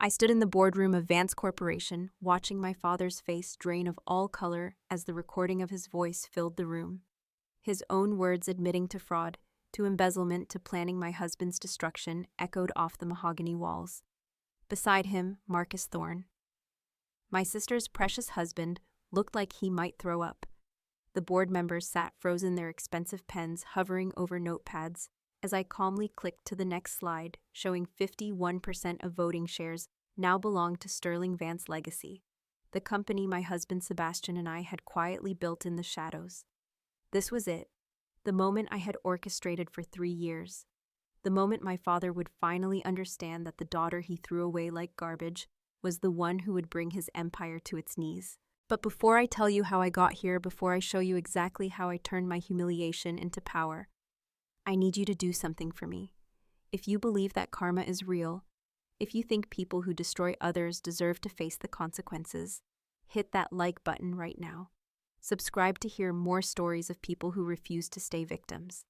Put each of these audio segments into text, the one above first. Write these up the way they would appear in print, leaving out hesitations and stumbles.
I stood in the boardroom of Vance Corporation, watching my father's face drain of all color as the recording of his voice filled the room. His own words admitting to fraud, to embezzlement, to planning my husband's destruction echoed off the mahogany walls. Beside him, Marcus Thorne. My sister's precious husband looked like he might throw up. The board members sat frozen, their expensive pens hovering over notepads, as I calmly clicked to the next slide, showing 51% of voting shares now belonged to Sterling Vance Legacy, the company my husband Sebastian and I had quietly built in the shadows. This was it, the moment I had orchestrated for 3 years, the moment my father would finally understand that the daughter he threw away like garbage was the one who would bring his empire to its knees. But before I tell you how I got here, before I show you exactly how I turned my humiliation into power, I need you to do something for me. If you believe that karma is real, if you think people who destroy others deserve to face the consequences, hit that like button right now. Subscribe to hear more stories of people who refuse to stay victims.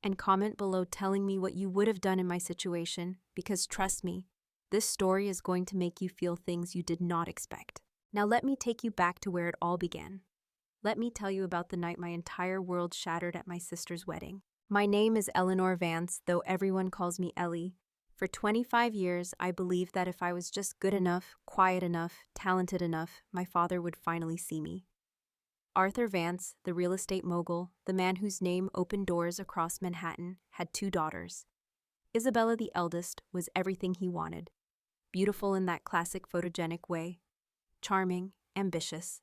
And comment below telling me what you would have done in my situation, because trust me, this story is going to make you feel things you did not expect. Now let me take you back to where it all began. Let me tell you about the night my entire world shattered at my sister's wedding. My name is Eleanor Vance, though everyone calls me Ellie. For 25 years, I believed that if I was just good enough, quiet enough, talented enough, my father would finally see me. Arthur Vance, the real estate mogul, the man whose name opened doors across Manhattan, had 2 daughters. Isabella, the eldest, was everything he wanted. Beautiful in that classic photogenic way. Charming, ambitious.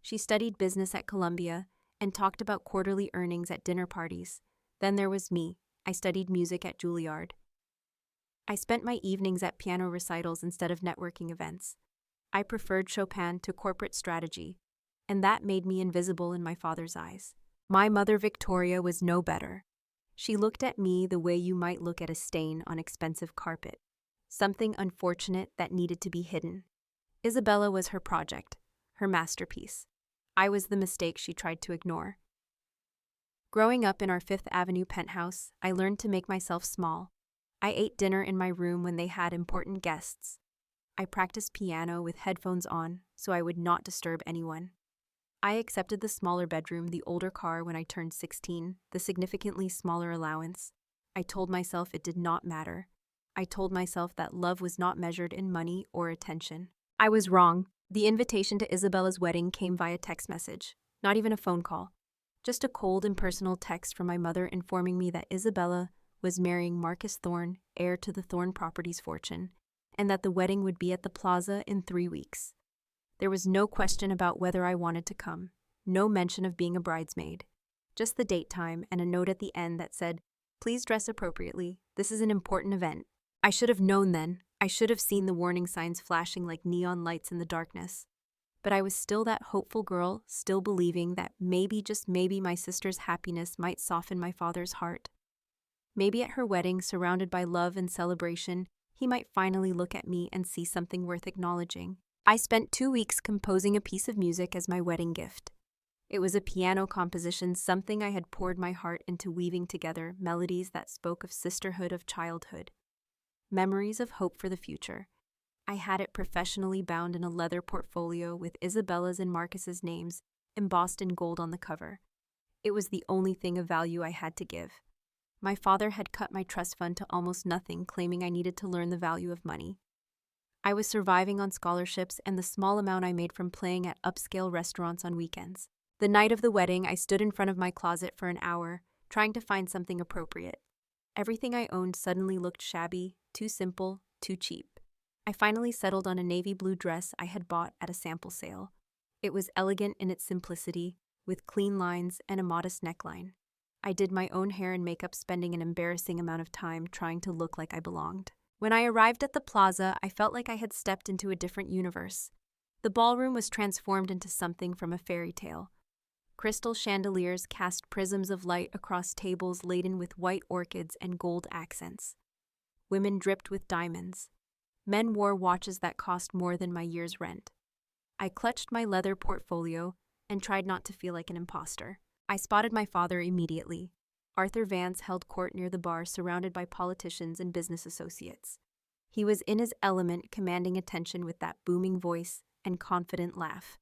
She studied business at Columbia and talked about quarterly earnings at dinner parties. Then there was me. I studied music at Juilliard. I spent my evenings at piano recitals instead of networking events. I preferred Chopin to corporate strategy, and that made me invisible in my father's eyes. My mother Victoria was no better. She looked at me the way you might look at a stain on expensive carpet, something unfortunate that needed to be hidden. Isabella was her project, her masterpiece. I was the mistake she tried to ignore. Growing up in our Fifth Avenue penthouse, I learned to make myself small. I ate dinner in my room when they had important guests. I practiced piano with headphones on so I would not disturb anyone. I accepted the smaller bedroom, the older car when I turned 16, the significantly smaller allowance. I told myself it did not matter. I told myself that love was not measured in money or attention. I was wrong. The invitation to Isabella's wedding came via text message, not even a phone call. Just a cold, impersonal text from my mother informing me that Isabella was marrying Marcus Thorne, heir to the Thorne Properties fortune, and that the wedding would be at the plaza in 3 weeks. There was no question about whether I wanted to come, no mention of being a bridesmaid, just the date time and a note at the end that said, "Please dress appropriately. This is an important event." I should have known then. I should have seen the warning signs flashing like neon lights in the darkness. But I was still that hopeful girl, still believing that maybe, just maybe, my sister's happiness might soften my father's heart. Maybe at her wedding, surrounded by love and celebration, he might finally look at me and see something worth acknowledging. I spent 2 weeks composing a piece of music as my wedding gift. It was a piano composition, something I had poured my heart into, weaving together melodies that spoke of sisterhood, of childhood, memories of hope for the future. I had it professionally bound in a leather portfolio with Isabella's and Marcus's names embossed in gold on the cover. It was the only thing of value I had to give. My father had cut my trust fund to almost nothing, claiming I needed to learn the value of money. I was surviving on scholarships and the small amount I made from playing at upscale restaurants on weekends. The night of the wedding, I stood in front of my closet for an hour, trying to find something appropriate. Everything I owned suddenly looked shabby, too simple, too cheap. I finally settled on a navy blue dress I had bought at a sample sale. It was elegant in its simplicity, with clean lines and a modest neckline. I did my own hair and makeup, spending an embarrassing amount of time trying to look like I belonged. When I arrived at the plaza, I felt like I had stepped into a different universe. The ballroom was transformed into something from a fairy tale. Crystal chandeliers cast prisms of light across tables laden with white orchids and gold accents. Women dripped with diamonds. Men wore watches that cost more than my year's rent. I clutched my leather portfolio and tried not to feel like an imposter. I spotted my father immediately. Arthur Vance held court near the bar, surrounded by politicians and business associates. He was in his element, commanding attention with that booming voice and confident laugh.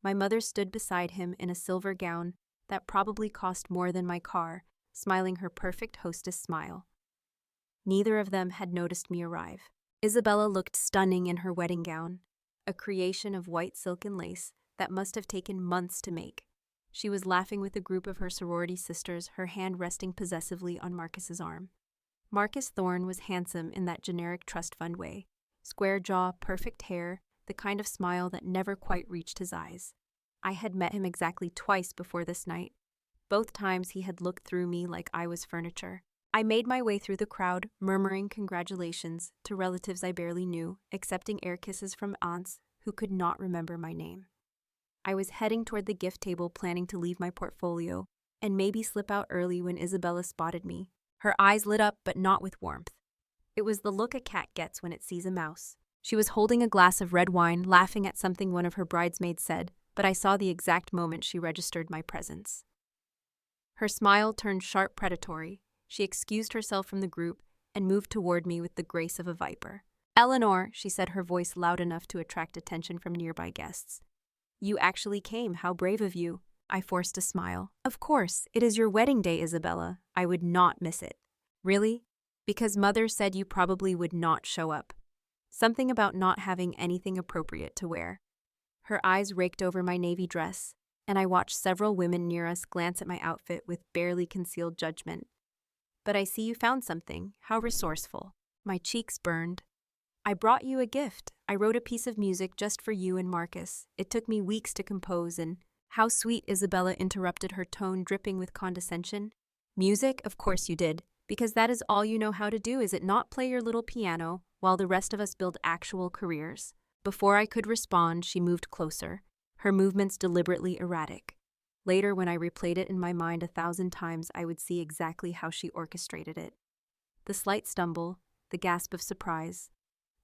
My mother stood beside him in a silver gown that probably cost more than my car, smiling her perfect hostess smile. Neither of them had noticed me arrive. Isabella looked stunning in her wedding gown, a creation of white silk and lace that must have taken months to make. She was laughing with a group of her sorority sisters, her hand resting possessively on Marcus's arm. Marcus Thorne was handsome in that generic trust fund way. Square jaw, perfect hair, the kind of smile that never quite reached his eyes. I had met him exactly twice before this night. Both times he had looked through me like I was furniture. I made my way through the crowd, murmuring congratulations to relatives I barely knew, accepting air kisses from aunts who could not remember my name. I was heading toward the gift table, planning to leave my portfolio and maybe slip out early when Isabella spotted me. Her eyes lit up, but not with warmth. It was the look a cat gets when it sees a mouse. She was holding a glass of red wine, laughing at something one of her bridesmaids said, but I saw the exact moment she registered my presence. Her smile turned sharp predatory. She excused herself from the group and moved toward me with the grace of a viper. "Eleanor," she said, her voice loud enough to attract attention from nearby guests. "You actually came. How brave of you." I forced a smile. "Of course, it is your wedding day, Isabella. I would not miss it." "Really?" "Because Mother said you probably would not show up. Something about not having anything appropriate to wear." Her eyes raked over my navy dress, and I watched several women near us glance at my outfit with barely concealed judgment. "But I see you found something. How resourceful." My cheeks burned. "I brought you a gift. I wrote a piece of music just for you and Marcus. It took me weeks to compose and—" "How sweet," Isabella interrupted, her tone dripping with condescension. "Music? Of course you did. Because that is all you know how to do, is it not? Play your little piano, while the rest of us build actual careers." Before I could respond, she moved closer, her movements deliberately erratic. Later, when I replayed it in my mind 1,000 times, I would see exactly how she orchestrated it. The slight stumble, the gasp of surprise,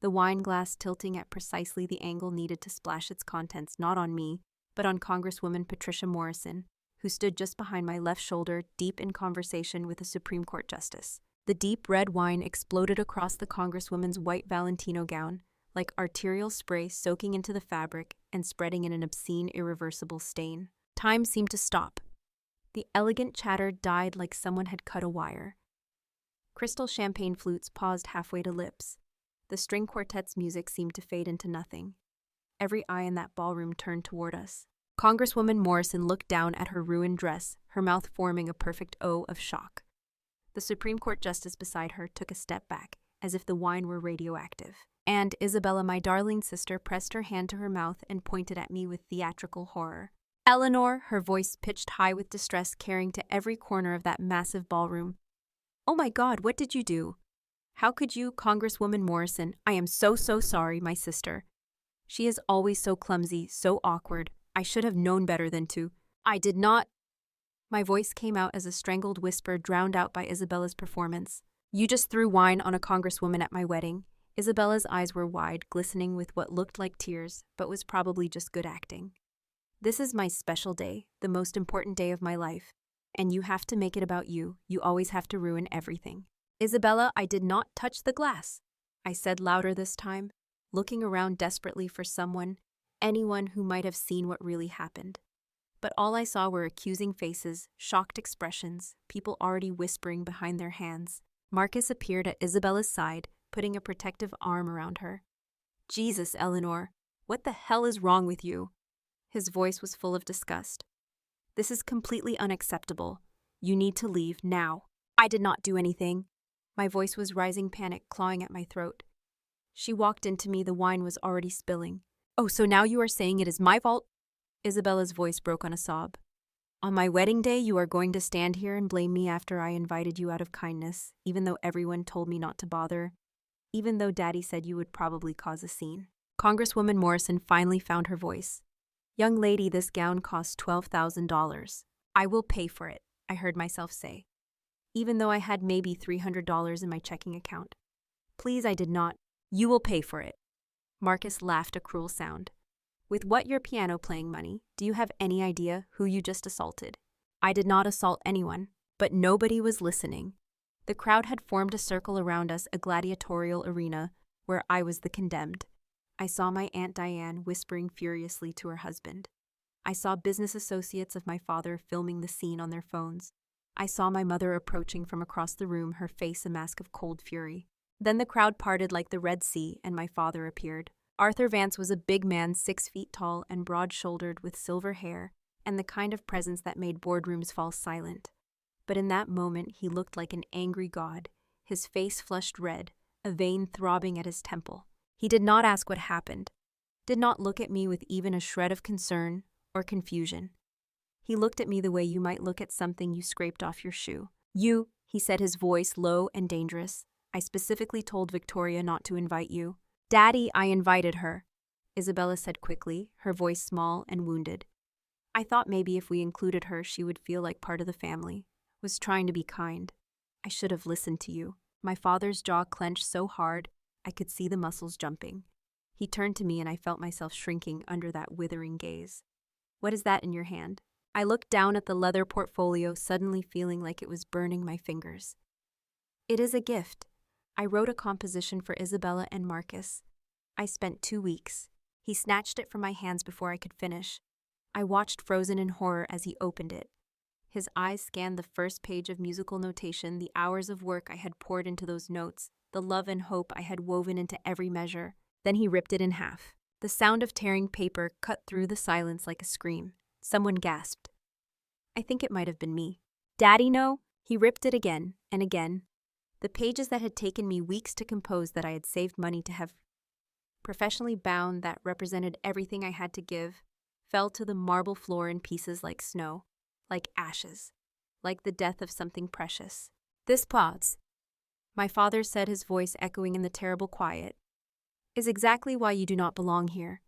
the wine glass tilting at precisely the angle needed to splash its contents not on me, but on Congresswoman Patricia Morrison, who stood just behind my left shoulder, deep in conversation with a Supreme Court justice. The deep red wine exploded across the Congresswoman's white Valentino gown, like arterial spray soaking into the fabric and spreading in an obscene, irreversible stain. Time seemed to stop. The elegant chatter died like someone had cut a wire. Crystal champagne flutes paused halfway to lips. The string quartet's music seemed to fade into nothing. Every eye in that ballroom turned toward us. Congresswoman Morrison looked down at her ruined dress, her mouth forming a perfect O of shock. The Supreme Court justice beside her took a step back, as if the wine were radioactive. And Isabella, my darling sister, pressed her hand to her mouth and pointed at me with theatrical horror. "Eleanor," her voice pitched high with distress, carrying to every corner of that massive ballroom. "Oh my God, what did you do? How could you, Congresswoman Morrison? I am so sorry, my sister. She is always so clumsy, so awkward. I should have known better than to—" "I did not—" My voice came out as a strangled whisper drowned out by Isabella's performance. "You just threw wine on a congresswoman at my wedding." Isabella's eyes were wide, glistening with what looked like tears, but was probably just good acting. "This is my special day, the most important day of my life, and you have to make it about you. You always have to ruin everything." "Isabella, I did not touch the glass," I said louder this time, looking around desperately for someone, anyone who might have seen what really happened. But all I saw were accusing faces, shocked expressions, people already whispering behind their hands. Marcus appeared at Isabella's side, putting a protective arm around her. "Jesus, Eleanor, what the hell is wrong with you?" His voice was full of disgust. "This is completely unacceptable. You need to leave now." "I did not do anything." My voice was rising, panic clawing at my throat. She walked into me, the wine was already spilling. "Oh, so now you are saying it is my fault?" Isabella's voice broke on a sob. "On my wedding day, you are going to stand here and blame me after I invited you out of kindness, even though everyone told me not to bother, even though Daddy said you would probably cause a scene." Congresswoman Morrison finally found her voice. "Young lady, this gown costs $12,000. I will pay for it," I heard myself say, even though I had maybe $300 in my checking account. "Please, I did not." "You will pay for it." Marcus laughed a cruel sound. "With what your piano playing money, do you have any idea who you just assaulted?" I did not assault anyone, but nobody was listening. The crowd had formed a circle around us, a gladiatorial arena, where I was the condemned. I saw my Aunt Diane whispering furiously to her husband. I saw business associates of my father filming the scene on their phones. I saw my mother approaching from across the room, her face a mask of cold fury. Then the crowd parted like the Red Sea, and my father appeared. Arthur Vance was a big man, 6 feet tall and broad-shouldered with silver hair, and the kind of presence that made boardrooms fall silent. But in that moment, he looked like an angry god, his face flushed red, a vein throbbing at his temple. He did not ask what happened, did not look at me with even a shred of concern or confusion. He looked at me the way you might look at something you scraped off your shoe. "You," he said, his voice low and dangerous. "I specifically told Victoria not to invite you." "Daddy, I invited her," Isabella said quickly, her voice small and wounded. "I thought maybe if we included her, she would feel like part of the family. Was trying to be kind. I should have listened to you." My father's jaw clenched so hard, I could see the muscles jumping. He turned to me and I felt myself shrinking under that withering gaze. "What is that in your hand?" I looked down at the leather portfolio, suddenly feeling like it was burning my fingers. "It is a gift. I wrote a composition for Isabella and Marcus. I spent 2 weeks." He snatched it from my hands before I could finish. I watched frozen in horror as he opened it. His eyes scanned the first page of musical notation, the hours of work I had poured into those notes, the love and hope I had woven into every measure. Then he ripped it in half. The sound of tearing paper cut through the silence like a scream. Someone gasped. I think it might have been me. "Daddy, no?" He ripped it again and again. The pages that had taken me weeks to compose, that I had saved money to have professionally bound, that represented everything I had to give, fell to the marble floor in pieces like snow, like ashes, like the death of something precious. "This pause," my father said, his voice echoing in the terrible quiet, "is exactly why you do not belong here.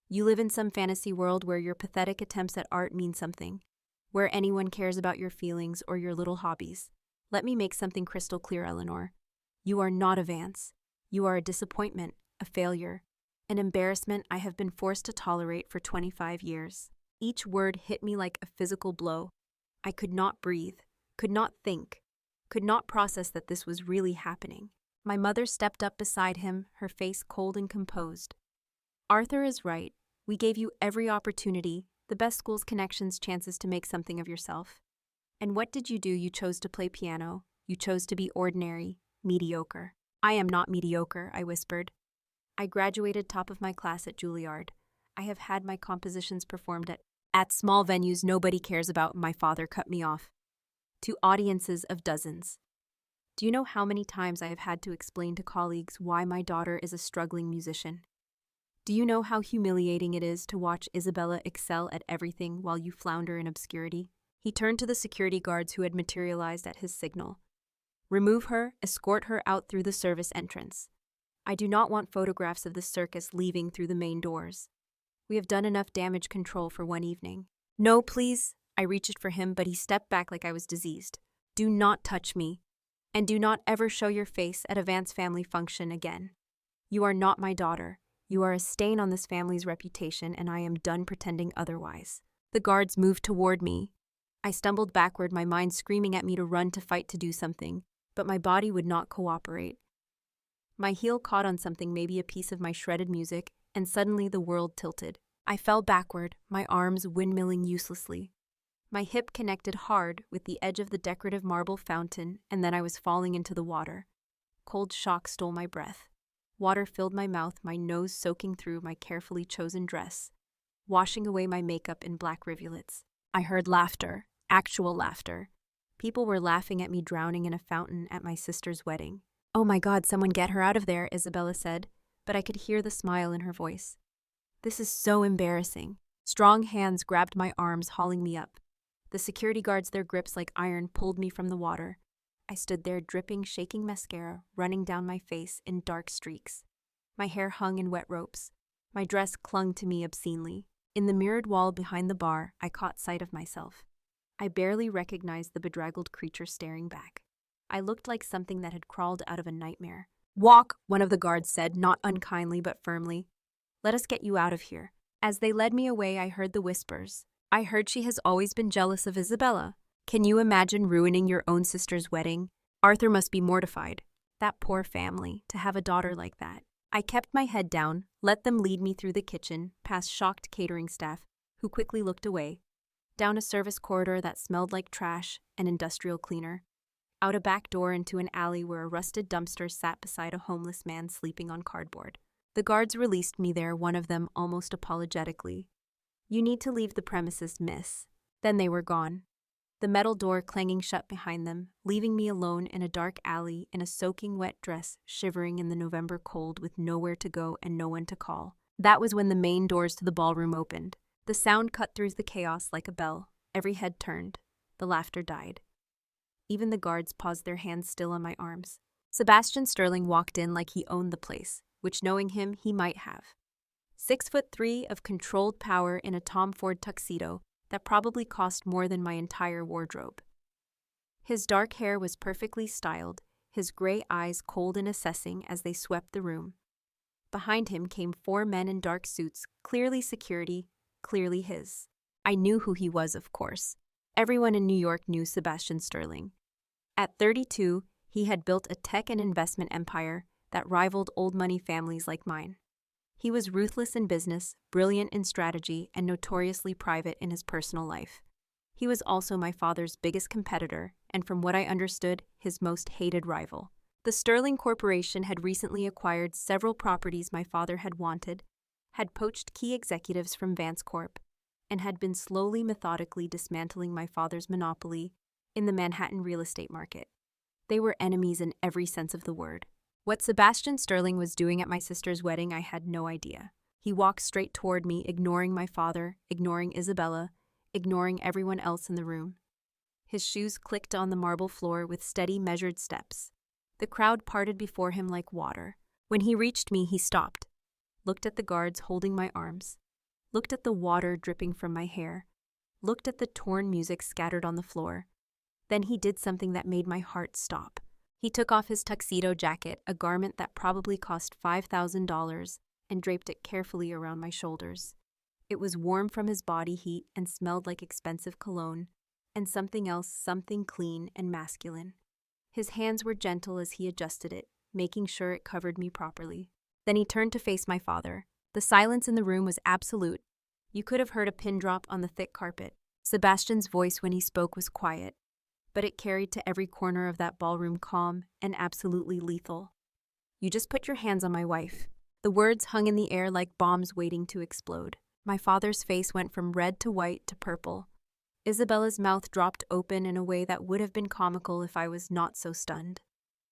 You live in some fantasy world where your pathetic attempts at art mean something, where anyone cares about your feelings or your little hobbies. Let me make something crystal clear, Eleanor. You are not a Vance. You are a disappointment, a failure, an embarrassment I have been forced to tolerate for 25 years. Each word hit me like a physical blow. I could not breathe, could not think, could not process that this was really happening. My mother stepped up beside him, her face cold and composed. "Arthur is right. We gave you every opportunity, the best school's connections, chances to make something of yourself. And what did you do? You chose to play piano. You chose to be ordinary, mediocre." "I am not mediocre," I whispered. "I graduated top of my class at Juilliard. I have had my compositions performed at small venues nobody cares about," my father cut me off. "To audiences of dozens. Do you know how many times I have had to explain to colleagues why my daughter is a struggling musician? Do you know how humiliating it is to watch Isabella excel at everything while you flounder in obscurity?" He turned to the security guards who had materialized at his signal. "Remove her, escort her out through the service entrance. I do not want photographs of this circus leaving through the main doors. We have done enough damage control for one evening." "No, please." I reached for him, but he stepped back like I was diseased. "Do not touch me, and do not ever show your face at a Vance family function again. You are not my daughter. You are a stain on this family's reputation, and I am done pretending otherwise." The guards moved toward me. I stumbled backward, my mind screaming at me to run, to fight, to do something, but my body would not cooperate. My heel caught on something, maybe a piece of my shredded music, and suddenly the world tilted. I fell backward, my arms windmilling uselessly. My hip connected hard with the edge of the decorative marble fountain, and then I was falling into the water. Cold shock stole my breath. Water filled my mouth, my nose soaking through my carefully chosen dress, washing away my makeup in black rivulets. I heard laughter, actual laughter. People were laughing at me drowning in a fountain at my sister's wedding. "Oh my God, someone get her out of there," Isabella said, but I could hear the smile in her voice. "This is so embarrassing." Strong hands grabbed my arms, hauling me up. The security guards, their grips like iron, pulled me from the water. I stood there, dripping, shaking mascara, running down my face in dark streaks. My hair hung in wet ropes. My dress clung to me obscenely. In the mirrored wall behind the bar, I caught sight of myself. I barely recognized the bedraggled creature staring back. I looked like something that had crawled out of a nightmare. "Walk," one of the guards said, not unkindly but firmly. "Let us get you out of here." As they led me away, I heard the whispers. "I heard she has always been jealous of Isabella. Can you imagine ruining your own sister's wedding? Arthur must be mortified. That poor family, to have a daughter like that." I kept my head down, let them lead me through the kitchen, past shocked catering staff, who quickly looked away, down a service corridor that smelled like trash and industrial cleaner, out a back door into an alley where a rusted dumpster sat beside a homeless man sleeping on cardboard. The guards released me there, one of them almost apologetically. "You need to leave the premises, miss." Then they were gone, the metal door clanging shut behind them, leaving me alone in a dark alley in a soaking wet dress, shivering in the November cold with nowhere to go and no one to call. That was when the main doors to the ballroom opened. The sound cut through the chaos like a bell. Every head turned. The laughter died. Even the guards paused, their hands still on my arms. Sebastian Sterling walked in like he owned the place, which knowing him, he might have. 6'3" of controlled power in a Tom Ford tuxedo that probably cost more than my entire wardrobe. His dark hair was perfectly styled, his gray eyes cold and assessing as they swept the room. Behind him came 4 men in dark suits, clearly security, clearly his. I knew who he was, of course. Everyone in New York knew Sebastian Sterling. At 32, he had built a tech and investment empire that rivaled old money families like mine. He was ruthless in business, brilliant in strategy, and notoriously private in his personal life. He was also my father's biggest competitor, and from what I understood, his most hated rival. The Sterling Corporation had recently acquired several properties my father had wanted, had poached key executives from Vance Corp, and had been slowly, methodically dismantling my father's monopoly in the Manhattan real estate market. They were enemies in every sense of the word. What Sebastian Sterling was doing at my sister's wedding, I had no idea. He walked straight toward me, ignoring my father, ignoring Isabella, ignoring everyone else in the room. His shoes clicked on the marble floor with steady, measured steps. The crowd parted before him like water. When he reached me, he stopped, looked at the guards holding my arms, looked at the water dripping from my hair, looked at the torn music scattered on the floor. Then he did something that made my heart stop. He took off his tuxedo jacket, a garment that probably cost $5,000, and draped it carefully around my shoulders. It was warm from his body heat and smelled like expensive cologne, and something else, something clean and masculine. His hands were gentle as he adjusted it, making sure it covered me properly. Then he turned to face my father. The silence in the room was absolute. You could have heard a pin drop on the thick carpet. Sebastian's voice when he spoke was quiet, but it carried to every corner of that ballroom calm and absolutely lethal. "You just put your hands on my wife." The words hung in the air like bombs waiting to explode. My father's face went from red to white to purple. Isabella's mouth dropped open in a way that would have been comical if I was not so stunned.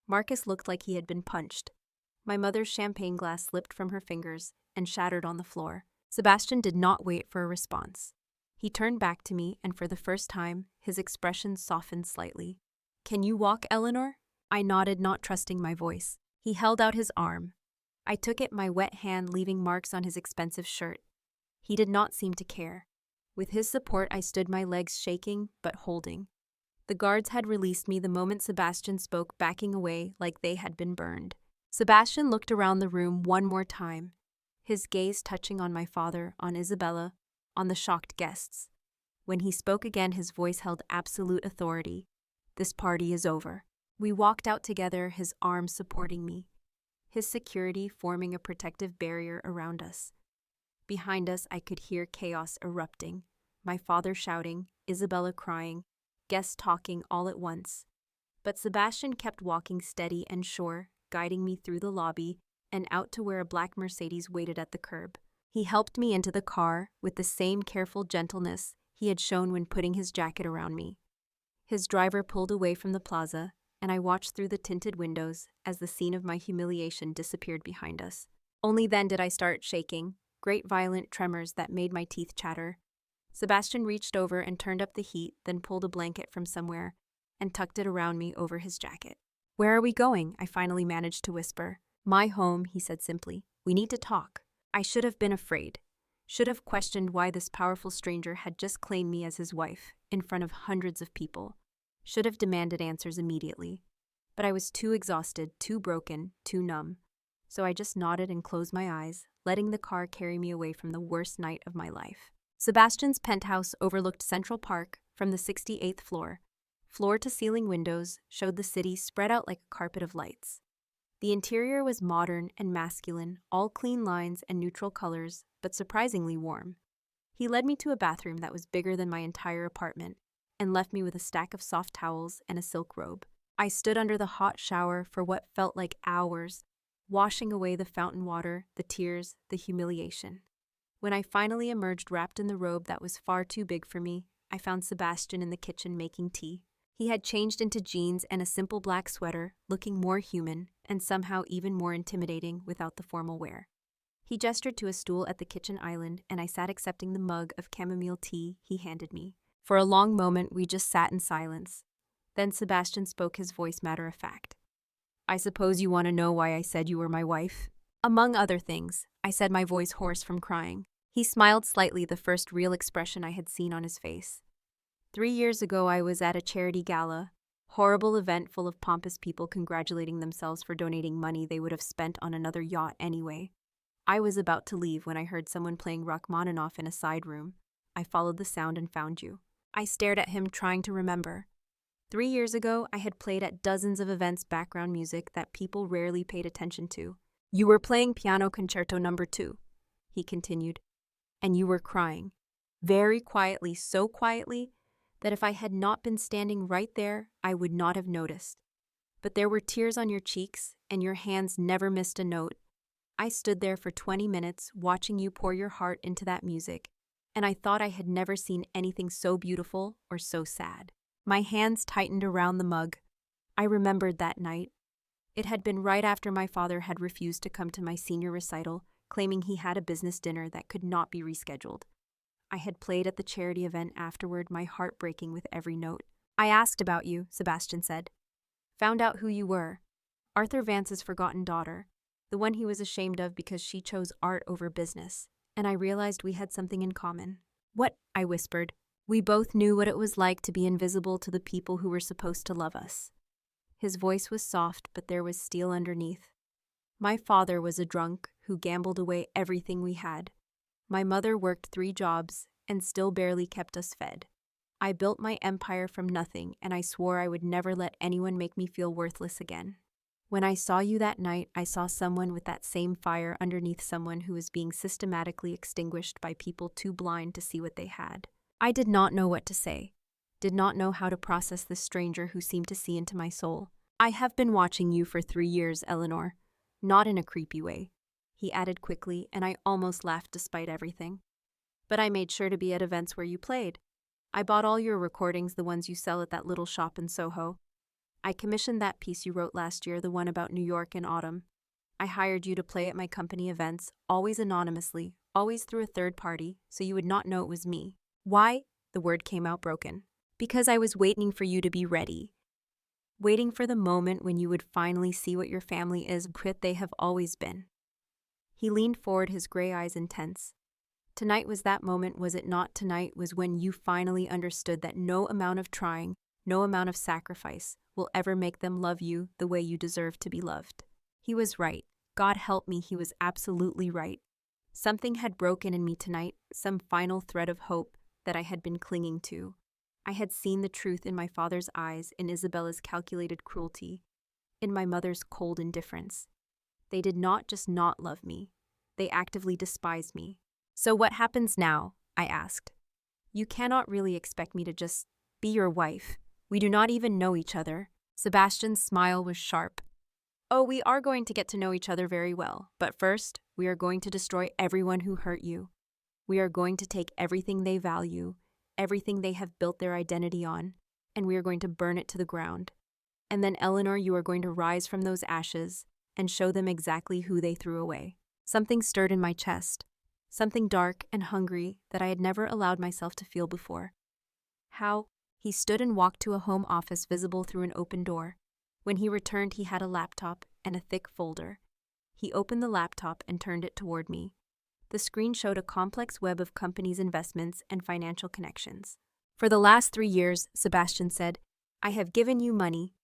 Marcus looked like he had been punched. My mother's champagne glass slipped from her fingers and shattered on the floor. Sebastian did not wait for a response. He turned back to me, and for the first time, his expression softened slightly. "Can you walk, Eleanor?" I nodded, not trusting my voice. He held out his arm. I took it, my wet hand leaving marks on his expensive shirt. He did not seem to care. With his support, I stood, my legs shaking, but holding. The guards had released me the moment Sebastian spoke, backing away like they had been burned. Sebastian looked around the room one more time, his gaze touching on my father, on Isabella, on the shocked guests. When he spoke again, his voice held absolute authority. "This party is over." We walked out together, his arms supporting me, his security forming a protective barrier around us. Behind us, I could hear chaos erupting, my father shouting, Isabella crying, guests talking all at once. But Sebastian kept walking steady and sure, guiding me through the lobby and out to where a black Mercedes waited at the curb. He helped me into the car with the same careful gentleness he had shown when putting his jacket around me. His driver pulled away from the plaza, and I watched through the tinted windows as the scene of my humiliation disappeared behind us. Only then did I start shaking, great violent tremors that made my teeth chatter. Sebastian reached over and turned up the heat, then pulled a blanket from somewhere and tucked it around me over his jacket. "Where are we going?" I finally managed to whisper. "My home," he said simply. "We need to talk." I should have been afraid, should have questioned why this powerful stranger had just claimed me as his wife in front of hundreds of people, should have demanded answers immediately. But I was too exhausted, too broken, too numb. So I just nodded and closed my eyes, letting the car carry me away from the worst night of my life. Sebastian's penthouse overlooked Central Park from the 68th floor. Floor-to-ceiling windows showed the city spread out like a carpet of lights. The interior was modern and masculine, all clean lines and neutral colors, but surprisingly warm. He led me to a bathroom that was bigger than my entire apartment and left me with a stack of soft towels and a silk robe. I stood under the hot shower for what felt like hours, washing away the fountain water, the tears, the humiliation. When I finally emerged wrapped in the robe that was far too big for me, I found Sebastian in the kitchen making tea. He had changed into jeans and a simple black sweater, looking more human and somehow even more intimidating without the formal wear. He gestured to a stool at the kitchen island, and I sat accepting the mug of chamomile tea he handed me. For a long moment, we just sat in silence. Then Sebastian spoke, his voice matter of fact. "I suppose you want to know why I said you were my wife?" "Among other things," I said, my voice hoarse from crying. He smiled slightly, the first real expression I had seen on his face. 3 years ago, I was at a charity gala, horrible event full of pompous people congratulating themselves for donating money they would have spent on another yacht anyway. I was about to leave when I heard someone playing Rachmaninoff in a side room. I followed the sound and found you. I stared at him, trying to remember. 3 years ago, I had played at dozens of events background music that people rarely paid attention to. "You were playing Piano Concerto No. 2, he continued, "and you were crying. Very quietly, so quietly that if I had not been standing right there, I would not have noticed. But there were tears on your cheeks, and your hands never missed a note. I stood there for 20 minutes, watching you pour your heart into that music, and I thought I had never seen anything so beautiful or so sad." My hands tightened around the mug. I remembered that night. It had been right after my father had refused to come to my senior recital, claiming he had a business dinner that could not be rescheduled. I had played at the charity event afterward, my heart breaking with every note. "I asked about you," Sebastian said. "Found out who you were. Arthur Vance's forgotten daughter, the one he was ashamed of because she chose art over business. And I realized we had something in common." "What?" I whispered. "We both knew what it was like to be invisible to the people who were supposed to love us." His voice was soft, but there was steel underneath. "My father was a drunk who gambled away everything we had. My mother worked 3 jobs and still barely kept us fed. I built my empire from nothing, and I swore I would never let anyone make me feel worthless again. When I saw you that night, I saw someone with that same fire underneath someone who was being systematically extinguished by people too blind to see what they had. I did not know what to say, did not know how to process this stranger who seemed to see into my soul. I have been watching you for 3 years, Eleanor. Not in a creepy way," he added quickly, and I almost laughed despite everything. "But I made sure to be at events where you played. I bought all your recordings, the ones you sell at that little shop in Soho. I commissioned that piece you wrote last year, the one about New York in autumn. I hired you to play at my company events, always anonymously, always through a third party, so you would not know it was me. Why?" The word came out broken. "Because I was waiting for you to be ready. Waiting for the moment when you would finally see what your family is, what they have always been." He leaned forward, his gray eyes intense. "Tonight was that moment, was it not? Tonight was when you finally understood that no amount of trying, no amount of sacrifice will ever make them love you the way you deserve to be loved." He was right. God help me, he was absolutely right. Something had broken in me tonight, some final thread of hope that I had been clinging to. I had seen the truth in my father's eyes, in Isabella's calculated cruelty, in my mother's cold indifference. They did not just not love me. They actively despised me. "So what happens now?" I asked. "You cannot really expect me to just be your wife. We do not even know each other." Sebastian's smile was sharp. "Oh, we are going to get to know each other very well. But first, we are going to destroy everyone who hurt you. We are going to take everything they value, everything they have built their identity on, and we are going to burn it to the ground. And then, Eleanor, you are going to rise from those ashes and show them exactly who they threw away." Something stirred in my chest, something dark and hungry that I had never allowed myself to feel before. "How?" He stood and walked to a home office visible through an open door. When he returned, he had a laptop and a thick folder. He opened the laptop and turned it toward me. The screen showed a complex web of companies' investments and financial connections. "For the last 3 years," Sebastian said, "I have given you money.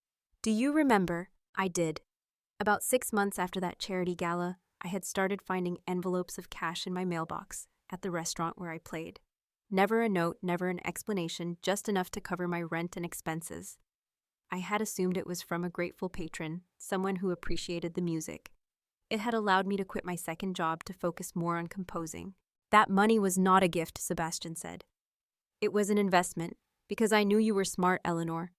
Do you remember?" I did. About 6 months after that charity gala, I had started finding envelopes of cash in my mailbox at the restaurant where I played. Never a note, never an explanation, just enough to cover my rent and expenses. I had assumed it was from a grateful patron, someone who appreciated the music. It had allowed me to quit my second job to focus more on composing. That money was not a gift, Sebastian said. It was an investment, because I knew you were smart, Eleanor.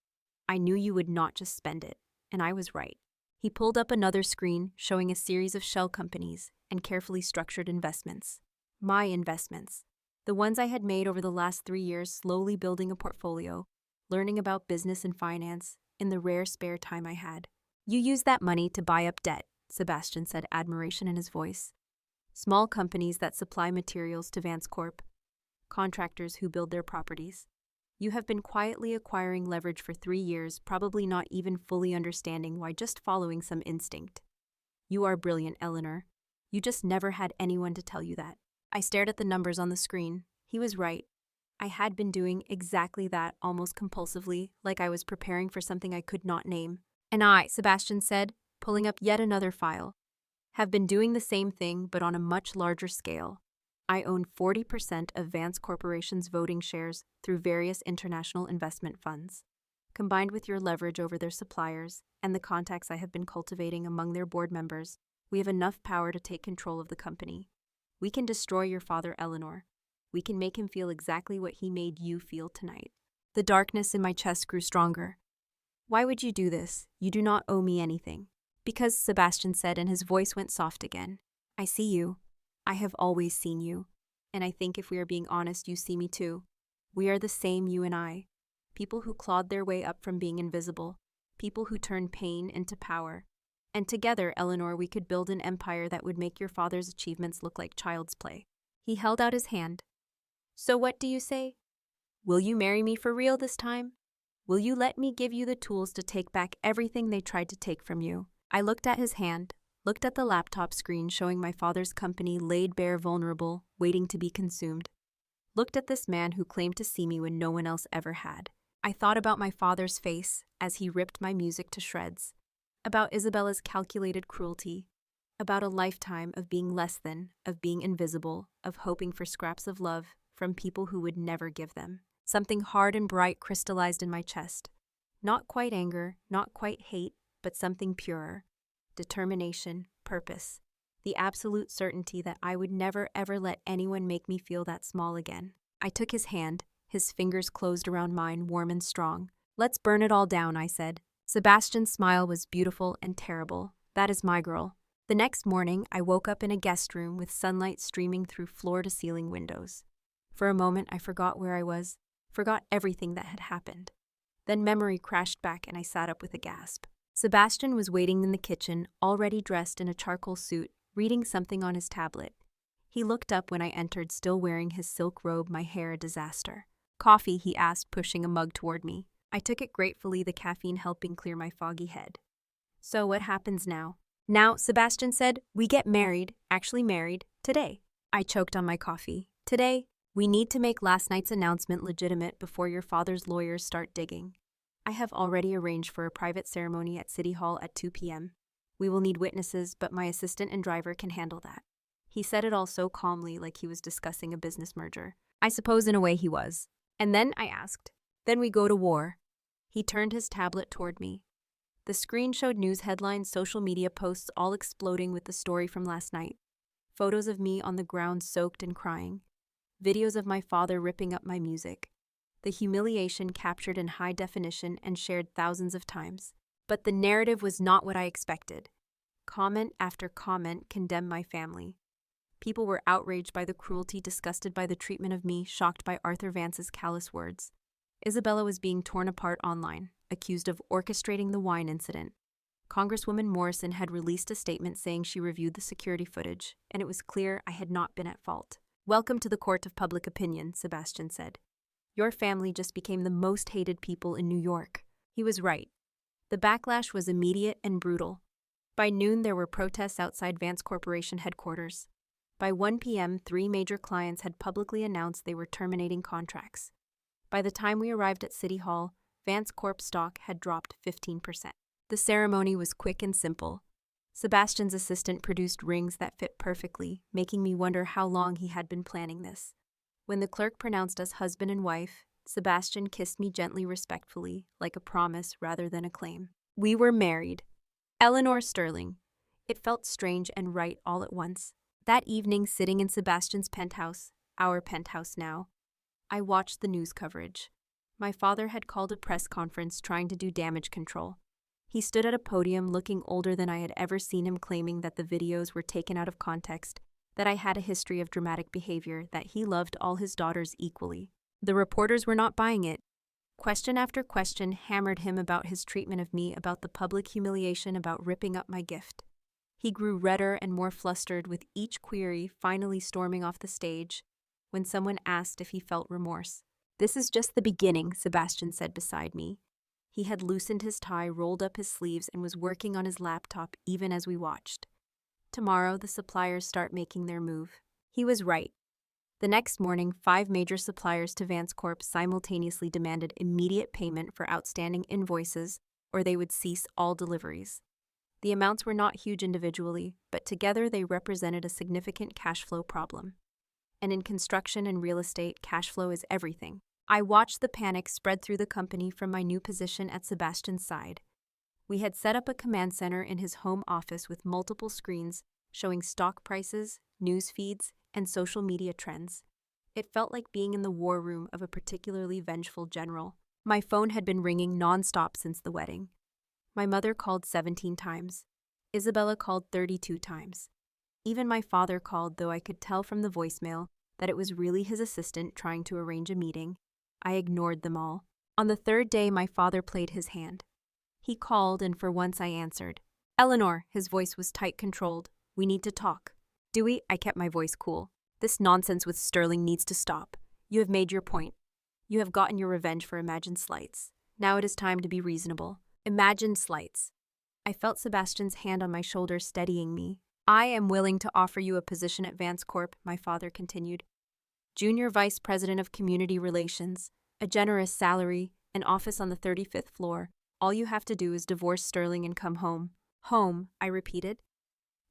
I knew you would not just spend it, and I was right. He pulled up another screen showing a series of shell companies and carefully structured investments. My investments. The ones I had made over the last 3 years, slowly building a portfolio, learning about business and finance in the rare spare time I had. You used that money to buy up debt, Sebastian said, admiration in his voice. Small companies that supply materials to Vance Corp, contractors who build their properties. You have been quietly acquiring leverage for 3 years, probably not even fully understanding why, just following some instinct. You are brilliant, Eleanor. You just never had anyone to tell you that. I stared at the numbers on the screen. He was right. I had been doing exactly that, almost compulsively, like I was preparing for something I could not name. And I, Sebastian said, pulling up yet another file, have been doing the same thing but on a much larger scale. I own 40% of Vance Corporation's voting shares through various international investment funds. Combined with your leverage over their suppliers and the contacts I have been cultivating among their board members, we have enough power to take control of the company. We can destroy your father, Eleanor. We can make him feel exactly what he made you feel tonight. The darkness in my chest grew stronger. Why would you do this? You do not owe me anything. Because, Sebastian said, and his voice went soft again. I see you. I have always seen you. And I think if we are being honest, you see me too. We are the same, you and I. People who clawed their way up from being invisible. People who turned pain into power. And together, Eleanor, we could build an empire that would make your father's achievements look like child's play. He held out his hand. So what do you say? Will you marry me for real this time? Will you let me give you the tools to take back everything they tried to take from you? I looked at his hand, looked at the laptop screen showing my father's company laid bare, vulnerable, waiting to be consumed. Looked at this man who claimed to see me when no one else ever had. I thought about my father's face as he ripped my music to shreds. About Isabella's calculated cruelty. About a lifetime of being less than, of being invisible, of hoping for scraps of love from people who would never give them. Something hard and bright crystallized in my chest. Not quite anger, not quite hate, but something purer. Determination, purpose. The absolute certainty that I would never ever let anyone make me feel that small again. I took his hand, his fingers closed around mine, warm and strong. Let's burn it all down, I said. Sebastian's smile was beautiful and terrible. That is my girl. The next morning, I woke up in a guest room with sunlight streaming through floor-to-ceiling windows. For a moment, I forgot where I was, forgot everything that had happened. Then memory crashed back and I sat up with a gasp. Sebastian was waiting in the kitchen, already dressed in a charcoal suit, reading something on his tablet. He looked up when I entered, still wearing his silk robe, my hair a disaster. Coffee, he asked, pushing a mug toward me. I took it gratefully, the caffeine helping clear my foggy head. So what happens now? Now, Sebastian said, we get married, actually married, today. I choked on my coffee. Today, we need to make last night's announcement legitimate before your father's lawyers start digging. I have already arranged for a private ceremony at City Hall at 2 p.m. We will need witnesses, but my assistant and driver can handle that. He said it all so calmly, like he was discussing a business merger. I suppose in a way he was. And then I asked, then we go to war. He turned his tablet toward me. The screen showed news headlines, social media posts, all exploding with the story from last night. Photos of me on the ground soaked and crying. Videos of my father ripping up my music. The humiliation captured in high definition and shared thousands of times. But the narrative was not what I expected. Comment after comment condemned my family. People were outraged by the cruelty, disgusted by the treatment of me, shocked by Arthur Vance's callous words. Isabella was being torn apart online, accused of orchestrating the wine incident. Congresswoman Morrison had released a statement saying she reviewed the security footage, and it was clear I had not been at fault. Welcome to the court of public opinion, Sebastian said. Your family just became the most hated people in New York. He was right. The backlash was immediate and brutal. By noon, there were protests outside Vance Corporation headquarters. By 1 p.m., 3 major clients had publicly announced they were terminating contracts. By the time we arrived at City Hall, Vance Corp stock had dropped 15%. The ceremony was quick and simple. Sebastian's assistant produced rings that fit perfectly, making me wonder how long he had been planning this. When the clerk pronounced us husband and wife, Sebastian kissed me gently, respectfully, like a promise rather than a claim. We were married. Eleanor Sterling. It felt strange and right all at once. That evening, sitting in Sebastian's penthouse, our penthouse now, I watched the news coverage. My father had called a press conference trying to do damage control. He stood at a podium looking older than I had ever seen him, claiming that the videos were taken out of context, that I had a history of dramatic behavior, that he loved all his daughters equally. The reporters were not buying it. Question after question hammered him about his treatment of me, about the public humiliation, about ripping up my gift. He grew redder and more flustered with each query, finally storming off the stage when someone asked if he felt remorse. This is just the beginning, Sebastian said beside me. He had loosened his tie, rolled up his sleeves, and was working on his laptop even as we watched. Tomorrow, the suppliers start making their move. He was right. The next morning, 5 major suppliers to Vance Corp simultaneously demanded immediate payment for outstanding invoices, or they would cease all deliveries. The amounts were not huge individually, but together they represented a significant cash flow problem. And in construction and real estate, cash flow is everything. I watched the panic spread through the company from my new position at Sebastian's side. We had set up a command center in his home office with multiple screens showing stock prices, news feeds, and social media trends. It felt like being in the war room of a particularly vengeful general. My phone had been ringing non-stop since the wedding. My mother called 17 times. Isabella called 32 times. Even my father called, though I could tell from the voicemail that it was really his assistant trying to arrange a meeting. I ignored them all. On the 3rd day, my father played his hand. He called, and for once I answered. Eleanor, his voice was tight, controlled. We need to talk. Dewey, I kept my voice cool. This nonsense with Sterling needs to stop. You have made your point. You have gotten your revenge for imagined slights. Now it is time to be reasonable. Imagined slights. I felt Sebastian's hand on my shoulder steadying me. I am willing to offer you a position at Vance Corp, my father continued. Junior Vice President of Community Relations, a generous salary, an office on the 35th floor. All you have to do is divorce Sterling and come home. Home, I repeated.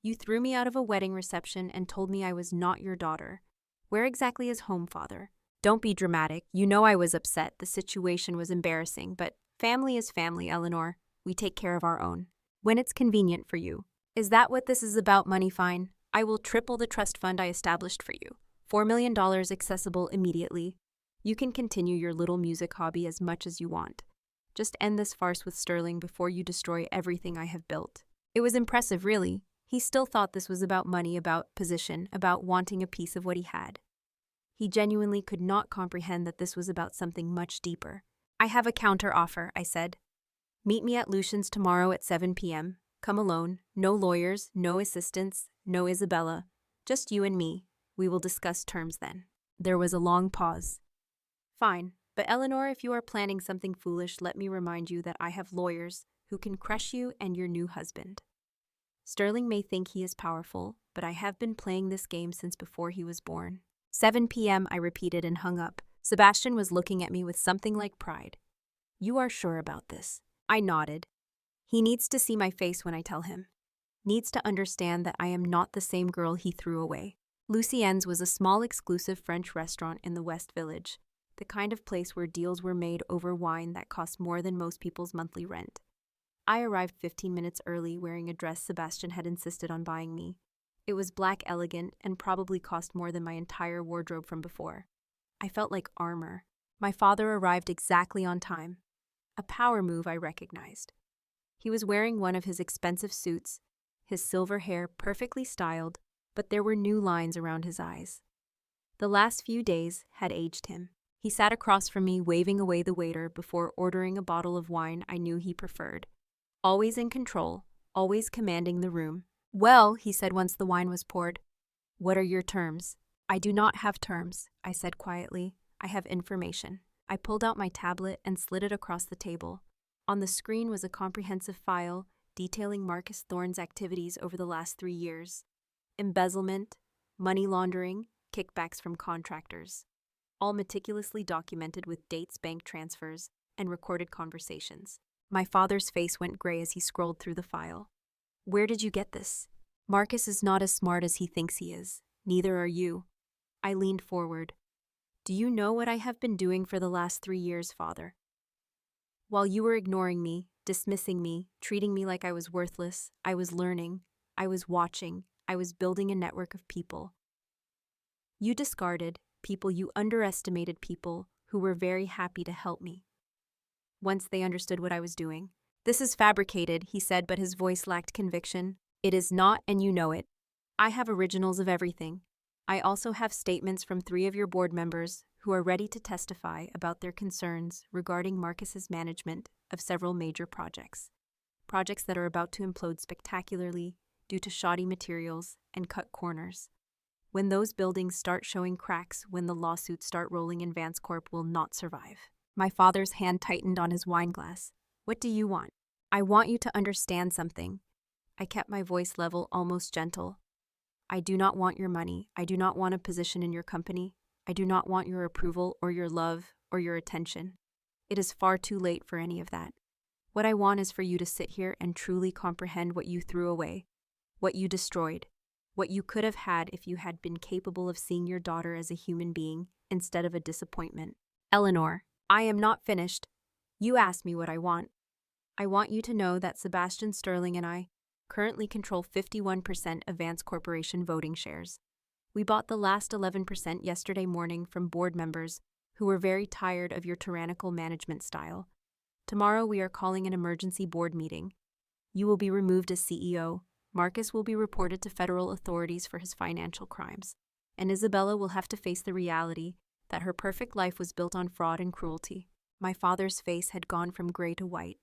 You threw me out of a wedding reception and told me I was not your daughter. Where exactly is home, father? Don't be dramatic. You know I was upset. The situation was embarrassing, but family is family, Eleanor. We take care of our own. When it's convenient for you. Is that what this is about, money? Fine. I will triple the trust fund I established for you. $4 million accessible immediately. You can continue your little music hobby as much as you want. Just end this farce with Sterling before you destroy everything I have built. It was impressive, really. He still thought this was about money, about position, about wanting a piece of what he had. He genuinely could not comprehend that this was about something much deeper. I have a counter offer, I said. Meet me at Lucian's tomorrow at 7 p.m. Come alone. No lawyers, no assistants, no Isabella. Just you and me. We will discuss terms then. There was a long pause. Fine, but Eleanor, if you are planning something foolish, let me remind you that I have lawyers who can crush you and your new husband. Sterling may think he is powerful, but I have been playing this game since before he was born. 7 p.m., I repeated and hung up. Sebastian was looking at me with something like pride. You are sure about this? I nodded. He needs to see my face when I tell him. Needs to understand that I am not the same girl he threw away. Lucien's was a small, exclusive French restaurant in the West Village, the kind of place where deals were made over wine that cost more than most people's monthly rent. I arrived 15 minutes early, wearing a dress Sebastian had insisted on buying me. It was black, elegant, and probably cost more than my entire wardrobe from before. I felt like armor. My father arrived exactly on time. A power move, I recognized. He was wearing one of his expensive suits, his silver hair perfectly styled, but there were new lines around his eyes. The last few days had aged him. He sat across from me, waving away the waiter before ordering a bottle of wine I knew he preferred. Always in control, always commanding the room. Well, he said once the wine was poured, what are your terms? I do not have terms, I said quietly. I have information. I pulled out my tablet and slid it across the table. On the screen was a comprehensive file detailing Marcus Thorne's activities over the last 3 years. Embezzlement, money laundering, kickbacks from contractors. All meticulously documented with dates, bank transfers, and recorded conversations. My father's face went gray as he scrolled through the file. Where did you get this? Marcus is not as smart as he thinks he is. Neither are you. I leaned forward. Do you know what I have been doing for the last 3 years, Father? While you were ignoring me, dismissing me, treating me like I was worthless, I was learning, I was watching, I was building a network of people. You discarded people, you underestimated people who were very happy to help me. Once they understood what I was doing. This is fabricated, he said, but his voice lacked conviction. It is not, and you know it. I have originals of everything. I also have statements from 3 of your board members who are ready to testify about their concerns regarding Marcus's management of several major projects. Projects that are about to implode spectacularly due to shoddy materials and cut corners. When those buildings start showing cracks, when the lawsuits start rolling in, Vance Corp will not survive. My father's hand tightened on his wine glass. What do you want? I want you to understand something. I kept my voice level, almost gentle. I do not want your money. I do not want a position in your company. I do not want your approval or your love or your attention. It is far too late for any of that. What I want is for you to sit here and truly comprehend what you threw away, what you destroyed, what you could have had if you had been capable of seeing your daughter as a human being instead of a disappointment. Eleanor, I am not finished. You asked me what I want. I want you to know that Sebastian Sterling and I currently control 51% of Vance Corporation voting shares. We bought the last 11% yesterday morning from board members who were very tired of your tyrannical management style. Tomorrow we are calling an emergency board meeting. You will be removed as CEO. Marcus will be reported to federal authorities for his financial crimes. And Isabella will have to face the reality that her perfect life was built on fraud and cruelty. My father's face had gone from gray to white.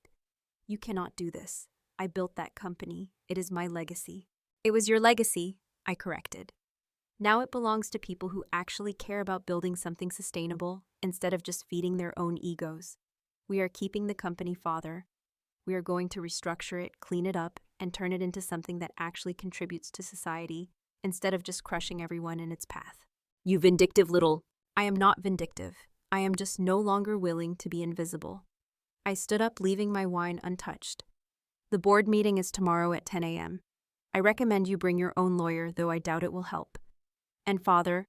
You cannot do this. I built that company. It is my legacy. It was your legacy, I corrected. Now it belongs to people who actually care about building something sustainable instead of just feeding their own egos. We are keeping the company, Father. We are going to restructure it, clean it up, and turn it into something that actually contributes to society instead of just crushing everyone in its path. You vindictive little... I am not vindictive. I am just no longer willing to be invisible. I stood up, leaving my wine untouched. The board meeting is tomorrow at 10 a.m. I recommend you bring your own lawyer, though I doubt it will help. And Father,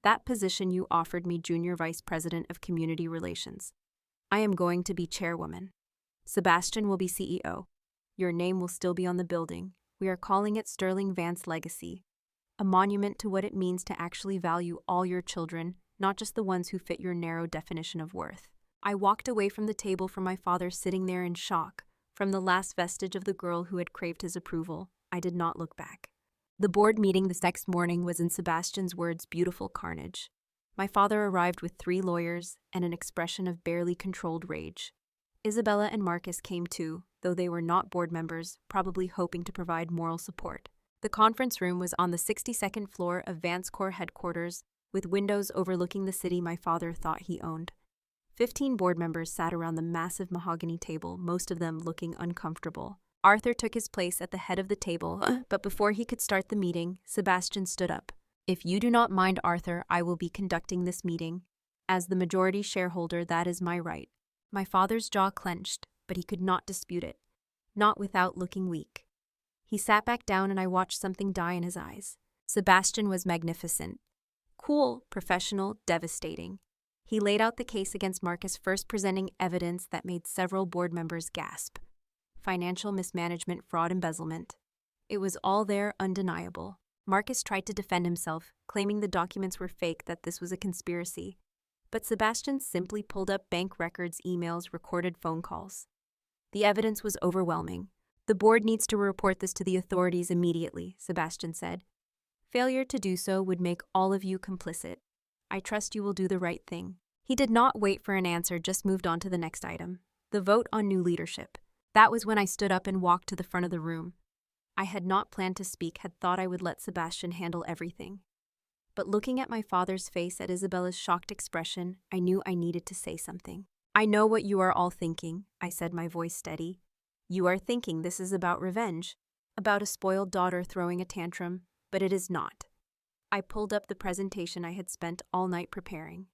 that position you offered me, Junior Vice President of Community Relations. I am going to be chairwoman. Sebastian will be CEO. Your name will still be on the building. We are calling it Sterling Vance Legacy, a monument to what it means to actually value all your children, not just the ones who fit your narrow definition of worth. I walked away from the table from my father sitting there in shock, from the last vestige of the girl who had craved his approval. I did not look back. The board meeting the next morning was, in Sebastian's words, beautiful carnage. My father arrived with 3 lawyers and an expression of barely controlled rage. Isabella and Marcus came too, though they were not board members, probably hoping to provide moral support. The conference room was on the 62nd floor of Vance Corp headquarters, with windows overlooking the city my father thought he owned. 15 board members sat around the massive mahogany table, most of them looking uncomfortable. Arthur took his place at the head of the table, but before he could start the meeting, Sebastian stood up. If you do not mind, Arthur, I will be conducting this meeting. As the majority shareholder, that is my right. My father's jaw clenched, but he could not dispute it, not without looking weak. He sat back down and I watched something die in his eyes. Sebastian was magnificent. Cool, professional, devastating. He laid out the case against Marcus, first presenting evidence that made several board members gasp. Financial mismanagement, fraud, embezzlement. It was all there, undeniable. Marcus tried to defend himself, claiming the documents were fake, that this was a conspiracy. But Sebastian simply pulled up bank records, emails, recorded phone calls. The evidence was overwhelming. The board needs to report this to the authorities immediately, Sebastian said. Failure to do so would make all of you complicit. I trust you will do the right thing. He did not wait for an answer, just moved on to the next item. The vote on new leadership. That was when I stood up and walked to the front of the room. I had not planned to speak, had thought I would let Sebastian handle everything. But looking at my father's face, at Isabella's shocked expression, I knew I needed to say something. I know what you are all thinking, I said, my voice steady. You are thinking this is about revenge, about a spoiled daughter throwing a tantrum, but it is not. I pulled up the presentation I had spent all night preparing.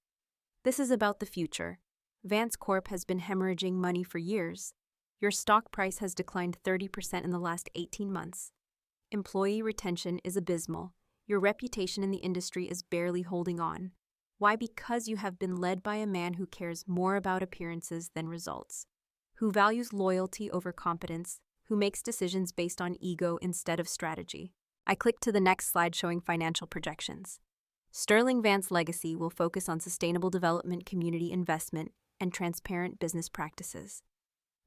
This is about the future. Vance Corp has been hemorrhaging money for years. Your stock price has declined 30% in the last 18 months. Employee retention is abysmal. Your reputation in the industry is barely holding on. Why? Because you have been led by a man who cares more about appearances than results, who values loyalty over competence, who makes decisions based on ego instead of strategy. I clicked to the next slide showing financial projections. Sterling Vance's legacy will focus on sustainable development, community investment, and transparent business practices.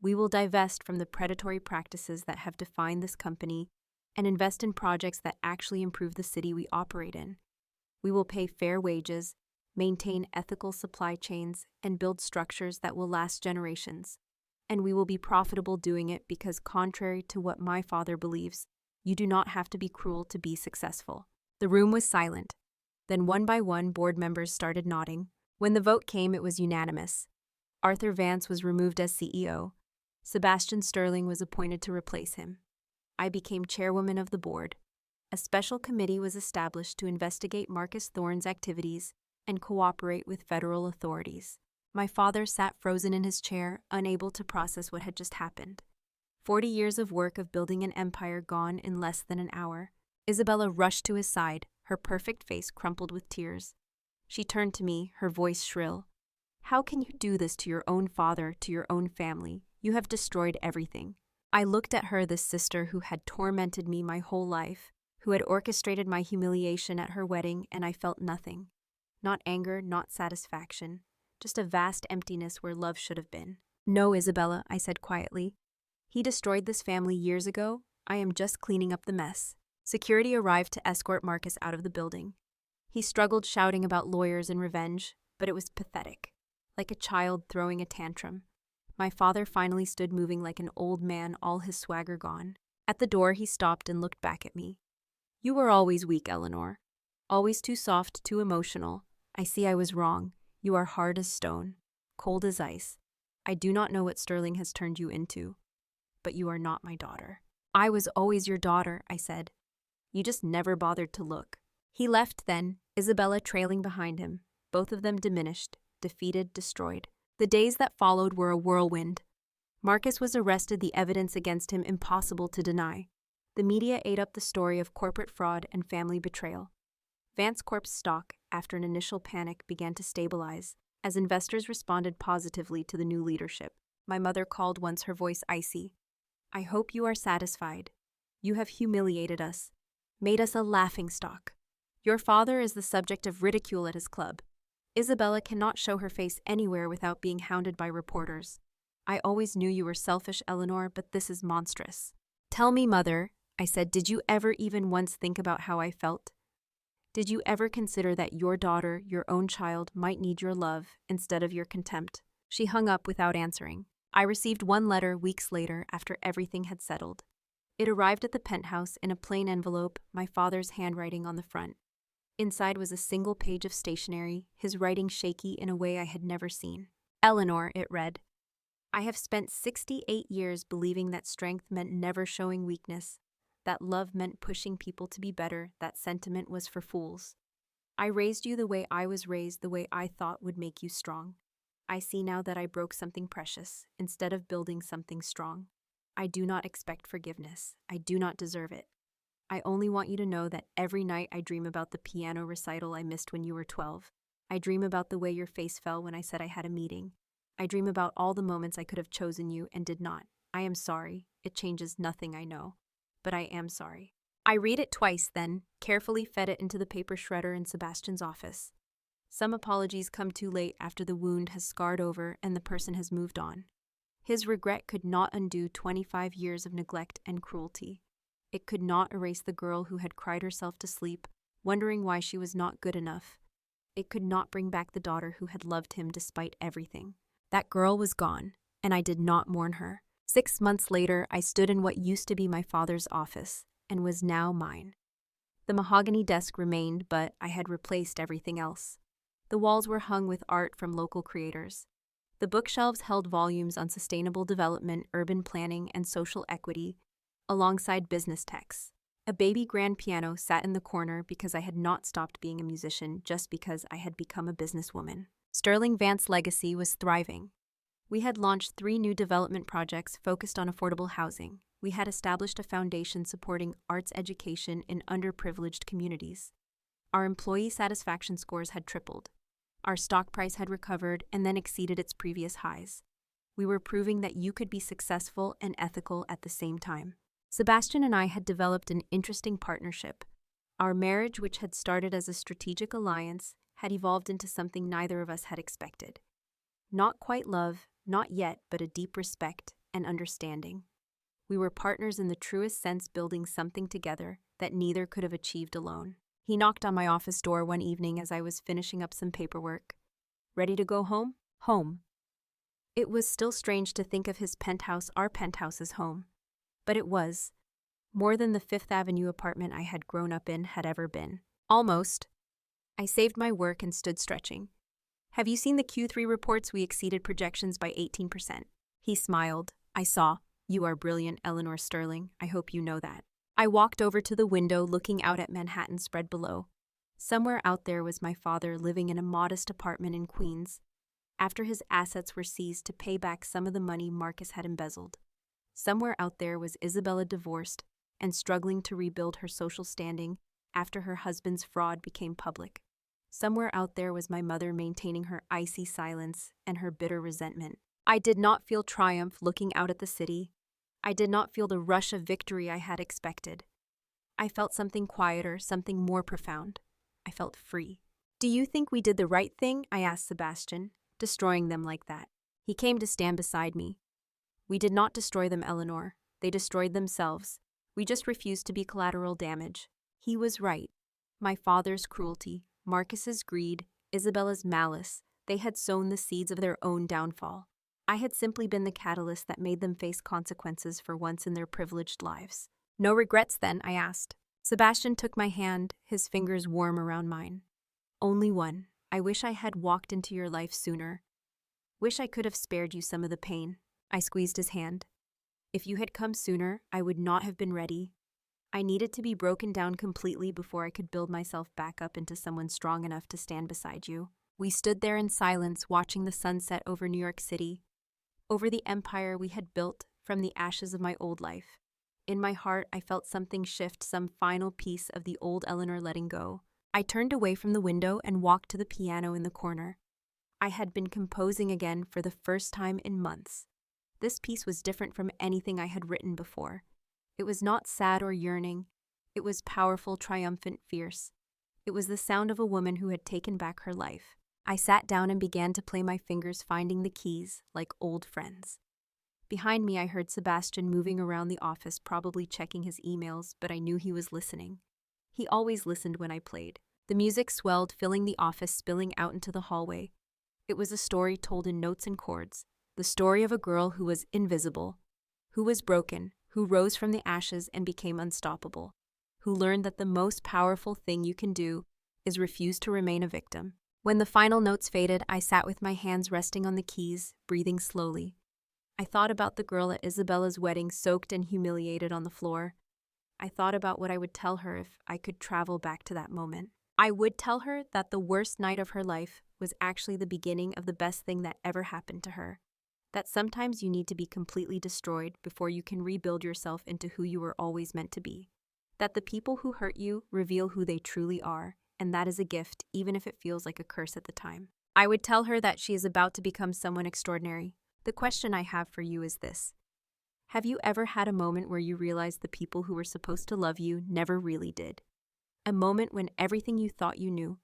We will divest from the predatory practices that have defined this company and invest in projects that actually improve the city we operate in. We will pay fair wages, maintain ethical supply chains, and build structures that will last generations. And we will be profitable doing it because, contrary to what my father believes, you do not have to be cruel to be successful. The room was silent. Then one by one, board members started nodding. When the vote came, it was unanimous. Arthur Vance was removed as CEO. Sebastian Sterling was appointed to replace him. I became chairwoman of the board. A special committee was established to investigate Marcus Thorne's activities and cooperate with federal authorities. My father sat frozen in his chair, unable to process what had just happened. 40 years of work of building an empire gone in less than an hour. Isabella rushed to his side, her perfect face crumpled with tears. She turned to me, her voice shrill. How can you do this to your own father, to your own family? You have destroyed everything. I looked at her, this sister who had tormented me my whole life, who had orchestrated my humiliation at her wedding, and I felt nothing. Not anger, not satisfaction, just a vast emptiness where love should have been. No, Isabella, I said quietly. He destroyed this family years ago. I am just cleaning up the mess. Security arrived to escort Marcus out of the building. He struggled, shouting about lawyers and revenge, but it was pathetic, like a child throwing a tantrum. My father finally stood, moving like an old man, all his swagger gone. At the door, he stopped and looked back at me. You were always weak, Eleanor. Always too soft, too emotional. I see I was wrong. You are hard as stone, cold as ice. I do not know what Sterling has turned you into, but you are not my daughter. I was always your daughter, I said. You just never bothered to look. He left then, Isabella trailing behind him, both of them diminished, defeated, destroyed. The days that followed were a whirlwind. Marcus was arrested, the evidence against him impossible to deny. The media ate up the story of corporate fraud and family betrayal. Vance Corp's stock, after an initial panic, began to stabilize, as investors responded positively to the new leadership. My mother called once, her voice icy. I hope you are satisfied. You have humiliated us, made us a laughingstock. Your father is the subject of ridicule at his club. Isabella cannot show her face anywhere without being hounded by reporters. I always knew you were selfish, Eleanor, but this is monstrous. Tell me, Mother, I said, did you ever even once think about how I felt? Did you ever consider that your daughter, your own child, might need your love instead of your contempt? She hung up without answering. I received one letter weeks later, after everything had settled. It arrived at the penthouse in a plain envelope, my father's handwriting on the front. Inside was a single page of stationery, his writing shaky in a way I had never seen. Eleanor, it read. I have spent 68 years believing that strength meant never showing weakness, that love meant pushing people to be better, that sentiment was for fools. I raised you the way I was raised, the way I thought would make you strong. I see now that I broke something precious, instead of building something strong. I do not expect forgiveness. I do not deserve it. I only want you to know that every night I dream about the piano recital I missed when you were 12. I dream about the way your face fell when I said I had a meeting. I dream about all the moments I could have chosen you and did not. I am sorry. It changes nothing, I know. But I am sorry. I read it twice, then carefully fed it into the paper shredder in Sebastian's office. Some apologies come too late after the wound has scarred over and the person has moved on. His regret could not undo 25 years of neglect and cruelty. It could not erase the girl who had cried herself to sleep, wondering why she was not good enough. It could not bring back the daughter who had loved him despite everything. That girl was gone, and I did not mourn her. 6 months later, I stood in what used to be my father's office, and was now mine. The mahogany desk remained, but I had replaced everything else. The walls were hung with art from local creators. The bookshelves held volumes on sustainable development, urban planning, and social equity, alongside business texts. A baby grand piano sat in the corner because I had not stopped being a musician just because I had become a businesswoman. Sterling Vance's legacy was thriving. We had launched 3 new development projects focused on affordable housing. We had established a foundation supporting arts education in underprivileged communities. Our employee satisfaction scores had tripled. Our stock price had recovered and then exceeded its previous highs. We were proving that you could be successful and ethical at the same time. Sebastian and I had developed an interesting partnership. Our marriage, which had started as a strategic alliance, had evolved into something neither of us had expected. Not quite love, not yet, but a deep respect and understanding. We were partners in the truest sense, building something together that neither could have achieved alone. He knocked on my office door one evening as I was finishing up some paperwork. Ready to go home? Home. It was still strange to think of his penthouse, our penthouse, as home. But it was. More than the Fifth Avenue apartment I had grown up in had ever been. Almost. I saved my work and stood stretching. Have you seen the Q3 reports? We exceeded projections by 18%. He smiled. I saw. You are brilliant, Eleanor Sterling. I hope you know that. I walked over to the window, looking out at Manhattan spread below. Somewhere out there was my father living in a modest apartment in Queens, after his assets were seized to pay back some of the money Marcus had embezzled. Somewhere out there was Isabella, divorced and struggling to rebuild her social standing after her husband's fraud became public. Somewhere out there was my mother maintaining her icy silence and her bitter resentment. I did not feel triumph looking out at the city. I did not feel the rush of victory I had expected. I felt something quieter, something more profound. I felt free. Do you think we did the right thing? I asked Sebastian, destroying them like that. He came to stand beside me. We did not destroy them, Eleanor. They destroyed themselves. We just refused to be collateral damage. He was right. My father's cruelty, Marcus's greed, Isabella's malice, they had sown the seeds of their own downfall. I had simply been the catalyst that made them face consequences for once in their privileged lives. No regrets then? I asked. Sebastian took my hand, his fingers warm around mine. Only one. I wish I had walked into your life sooner. Wish I could have spared you some of the pain. I squeezed his hand. If you had come sooner, I would not have been ready. I needed to be broken down completely before I could build myself back up into someone strong enough to stand beside you. We stood there in silence, watching the sunset over New York City, over the empire we had built from the ashes of my old life. In my heart, I felt something shift, some final piece of the old Eleanor letting go. I turned away from the window and walked to the piano in the corner. I had been composing again for the first time in months. This piece was different from anything I had written before. It was not sad or yearning. It was powerful, triumphant, fierce. It was the sound of a woman who had taken back her life. I sat down and began to play, my fingers finding the keys like old friends. Behind me, I heard Sebastian moving around the office, probably checking his emails, but I knew he was listening. He always listened when I played. The music swelled, filling the office, spilling out into the hallway. It was a story told in notes and chords. The story of a girl who was invisible, who was broken, who rose from the ashes and became unstoppable, who learned that the most powerful thing you can do is refuse to remain a victim. When the final notes faded, I sat with my hands resting on the keys, breathing slowly. I thought about the girl at Isabella's wedding, soaked and humiliated on the floor. I thought about what I would tell her if I could travel back to that moment. I would tell her that the worst night of her life was actually the beginning of the best thing that ever happened to her. That sometimes you need to be completely destroyed before you can rebuild yourself into who you were always meant to be. That the people who hurt you reveal who they truly are, and that is a gift, even if it feels like a curse at the time. I would tell her that she is about to become someone extraordinary. The question I have for you is this. Have you ever had a moment where you realized the people who were supposed to love you never really did? A moment when everything you thought you knew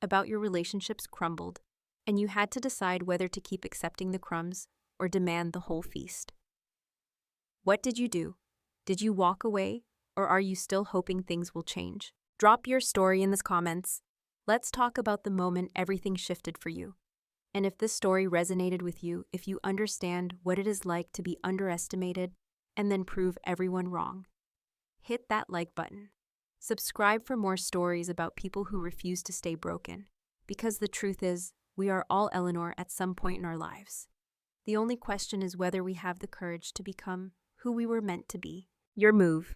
about your relationships crumbled, and you had to decide whether to keep accepting the crumbs or demand the whole feast. What did you do? Did you walk away, or are you still hoping things will change? Drop your story in the comments. Let's talk about the moment everything shifted for you. And if this story resonated with you, if you understand what it is like to be underestimated and then prove everyone wrong, hit that like button. Subscribe for more stories about people who refuse to stay broken. Because the truth is, we are all Eleanor at some point in our lives. The only question is whether we have the courage to become who we were meant to be. Your move.